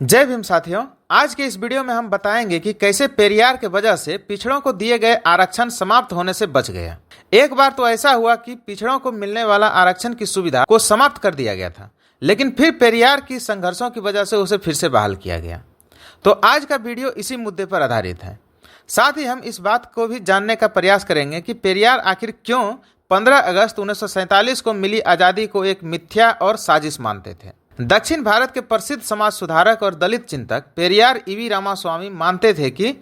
जय भीम साथियों, आज के इस वीडियो में हम बताएंगे कि कैसे पेरियार के वजह से पिछड़ों को दिए गए आरक्षण समाप्त होने से बच गया। एक बार तो ऐसा हुआ कि पिछड़ों को मिलने वाला आरक्षण की सुविधा को समाप्त कर दिया गया था, लेकिन फिर पेरियार की संघर्षों की वजह से उसे फिर से बहाल किया गया। तो आज का वीडियो इसी मुद्दे पर आधारित है। साथ ही हम इस बात को भी जानने का प्रयास करेंगे कि पेरियार आखिर क्यों 15 अगस्त 1947 को मिली आज़ादी को एक मिथ्या और साजिश मानते थे। दक्षिण भारत के प्रसिद्ध समाज सुधारक और दलित चिंतक पेरियार ईवी रामास्वामी मानते थे कि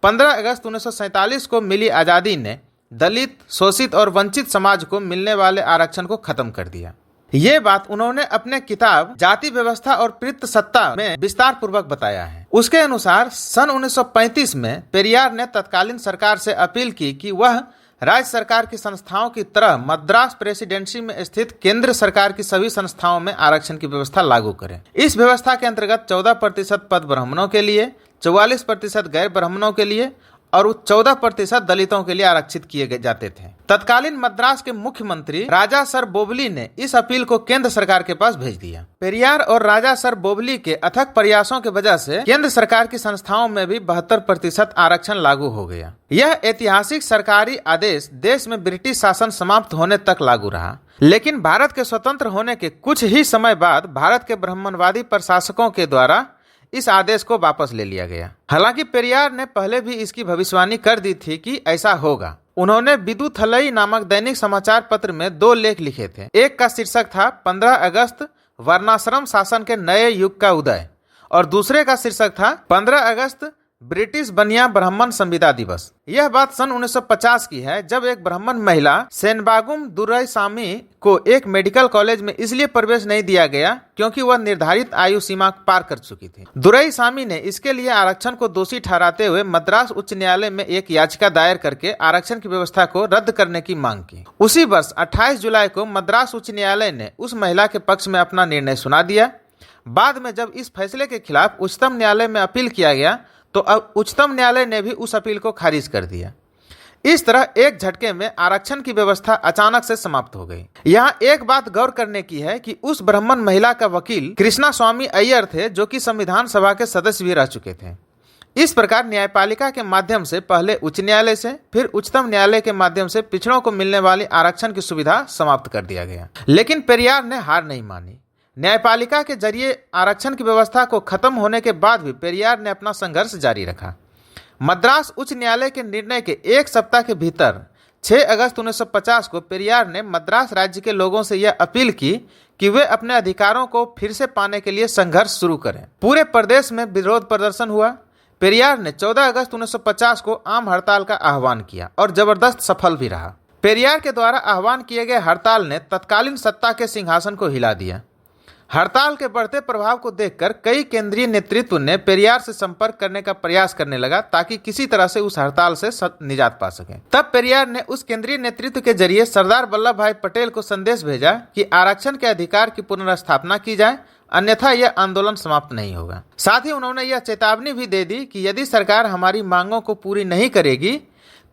15 अगस्त 1947 को मिली आज़ादी ने दलित, शोषित और वंचित समाज को मिलने वाले आरक्षण को खत्म कर दिया। ये बात उन्होंने अपने किताब जाति व्यवस्था और पितृसत्ता में विस्तार पूर्वक बताया है। उसके अनुसार सन 1935 में पेरियार ने तत्कालीन सरकार से अपील की कि वह राज्य सरकार की संस्थाओं की तरह मद्रास प्रेसिडेंसी में स्थित केंद्र सरकार की सभी संस्थाओं में आरक्षण की व्यवस्था लागू करें। इस व्यवस्था के अंतर्गत 14% पद ब्राह्मणों के लिए, 44% गैर ब्राह्मणों के लिए और 14% दलितों के लिए आरक्षित किए जाते थे। तत्कालीन मद्रास के मुख्यमंत्री राजा सर बोबली ने इस अपील को केंद्र सरकार के पास भेज दिया। पेरियार और राजा सर बोबली के अथक प्रयासों की वजह से केंद्र सरकार की संस्थाओं में भी 72% आरक्षण लागू हो गया। यह ऐतिहासिक सरकारी आदेश देश में ब्रिटिश शासन समाप्त होने तक लागू रहा, लेकिन भारत के स्वतंत्र होने के कुछ ही समय बाद भारत के ब्राह्मणवादी प्रशासकों के द्वारा इस आदेश को वापस ले लिया गया। हालांकि पेरियार ने पहले भी इसकी भविष्यवाणी कर दी थी कि ऐसा होगा। उन्होंने विदुथलई नामक दैनिक समाचार पत्र में 2 लेख लिखे थे। एक का शीर्षक था 15 अगस्त वर्णाश्रम शासन के नए युग का उदय और दूसरे का शीर्षक था 15 अगस्त ब्रिटिश बनिया ब्राह्मण संविदा दिवस। यह बात सन 1950 की है, जब एक ब्राह्मण महिला सेनबागुम दुरईसामी को एक मेडिकल कॉलेज में इसलिए प्रवेश नहीं दिया गया क्योंकि वह निर्धारित आयु सीमा पार कर चुकी थी। दुरईसामी ने इसके लिए आरक्षण को दोषी ठहराते हुए मद्रास उच्च न्यायालय में एक याचिका दायर करके आरक्षण की व्यवस्था को रद्द करने की मांग की। उसी वर्ष 28 जुलाई को मद्रास उच्च न्यायालय ने उस महिला के पक्ष में अपना निर्णय सुना दिया। बाद में जब इस फैसले के खिलाफ उच्चतम न्यायालय में अपील किया गया तो अब उच्चतम न्यायालय ने भी उस अपील को खारिज कर दिया। इस तरह एक झटके में आरक्षण की व्यवस्था अचानक से समाप्त हो गई। यहाँ एक बात गौर करने की है कि उस ब्राह्मण महिला का वकील कृष्णा स्वामी अय्यर थे, जो कि संविधान सभा के सदस्य भी रह चुके थे। इस प्रकार न्यायपालिका के माध्यम से पहले उच्च न्यायालय से फिर उच्चतम न्यायालय के माध्यम से पिछड़ों को मिलने वाली आरक्षण की सुविधा समाप्त कर दिया गया। लेकिन पेरियार ने हार नहीं मानी। न्यायपालिका के जरिए आरक्षण की व्यवस्था को खत्म होने के बाद भी पेरियार ने अपना संघर्ष जारी रखा। मद्रास उच्च न्यायालय के निर्णय के एक सप्ताह के भीतर 6 अगस्त 1950 को पेरियार ने मद्रास राज्य के लोगों से यह अपील की कि वे अपने अधिकारों को फिर से पाने के लिए संघर्ष शुरू करें। पूरे प्रदेश में विरोध प्रदर्शन हुआ। पेरियार ने 14 अगस्त 1950 को आम हड़ताल का आह्वान किया और जबरदस्त सफल भी रहा। पेरियार के द्वारा आह्वान किए गए हड़ताल ने तत्कालीन सत्ता के सिंहासन को हिला दिया। हड़ताल के बढ़ते प्रभाव को देखकर कई केंद्रीय नेतृत्व ने पेरियार से संपर्क करने का प्रयास करने लगा ताकि किसी तरह से उस हड़ताल से निजात पा सके। तब पेरियार ने उस केंद्रीय नेतृत्व के जरिए सरदार वल्लभ भाई पटेल को संदेश भेजा कि आरक्षण के अधिकार की पुनर्स्थापना की जाए, अन्यथा यह आंदोलन समाप्त नहीं होगा। साथ ही उन्होंने यह चेतावनी भी दे दी कि यदि सरकार हमारी मांगों को पूरी नहीं करेगी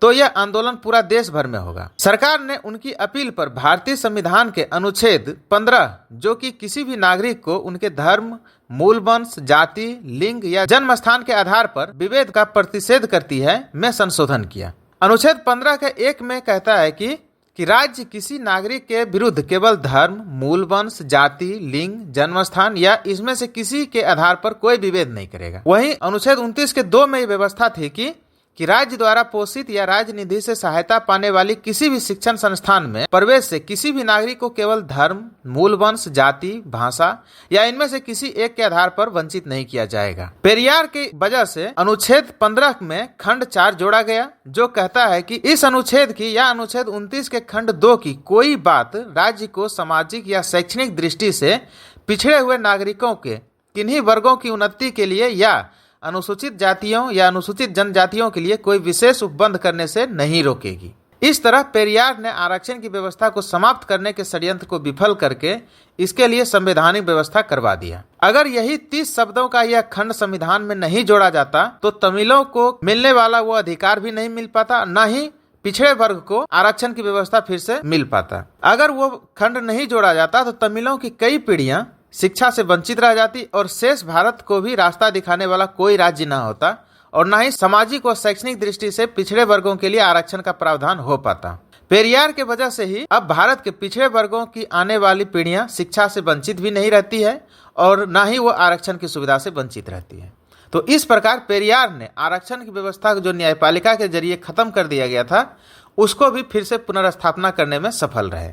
तो यह आंदोलन पूरा देश भर में होगा। सरकार ने उनकी अपील पर भारतीय संविधान के अनुच्छेद 15, जो कि किसी भी नागरिक को उनके धर्म, मूल वंश, जाति, लिंग या जन्म स्थान के आधार पर विभेद का प्रतिषेध करती है, में संशोधन किया। अनुच्छेद 15 के 1 में कहता है कि राज्य किसी नागरिक के विरुद्ध केवल धर्म, मूल वंश, जाति, लिंग, जन्मस्थान या इसमें से किसी के आधार पर कोई विभेद नहीं करेगा। वहीं अनुच्छेद 29 के 2 में यह व्यवस्था थी कि राज्य द्वारा पोषित या राज्य निधि से सहायता पाने वाली किसी भी शिक्षण संस्थान में प्रवेश से किसी भी नागरिक को केवल धर्म, मूल वंश, जाति, भाषा या इनमें से किसी एक के आधार पर वंचित नहीं किया जाएगा। पेरियार की वजह से अनुच्छेद 15 में खंड 4 जोड़ा गया, जो कहता है कि इस अनुच्छेद की या अनुच्छेद 29 के खंड 2 की कोई बात राज्य को सामाजिक या शैक्षणिक दृष्टि से पिछड़े हुए नागरिकों के किन्हीं वर्गों की उन्नति के लिए या अनुसूचित जातियों या अनुसूचित जनजातियों के लिए कोई विशेष उपबंध करने से नहीं रोकेगी। इस तरह पेरियार ने आरक्षण की व्यवस्था को समाप्त करने के षड्यंत्र को विफल करके इसके लिए संवैधानिक व्यवस्था करवा दिया। अगर यही 30 शब्दों का यह खंड संविधान में नहीं जोड़ा जाता तो तमिलों को मिलने वाला वो अधिकार भी नहीं मिल पाता, न ही पिछड़े वर्ग को आरक्षण की व्यवस्था फिर से मिल पाता। अगर वो खंड नहीं जोड़ा जाता तो तमिलों की कई पीढ़ियां शिक्षा से वंचित रह जाती और शेष भारत को भी रास्ता दिखाने वाला कोई राज्य न होता और न ही सामाजिक और शैक्षणिक दृष्टि से पिछड़े वर्गों के लिए आरक्षण का प्रावधान हो पाता। पेरियार के वजह से ही अब भारत के पिछड़े वर्गों की आने वाली पीढ़ियां शिक्षा से वंचित भी नहीं रहती है और न ही वो आरक्षण की सुविधा से वंचित रहती है। तो इस प्रकार पेरियार ने आरक्षण की व्यवस्था जो न्यायपालिका के जरिए खत्म कर दिया गया था उसको भी फिर से पुनर्स्थापना करने में सफल रहे।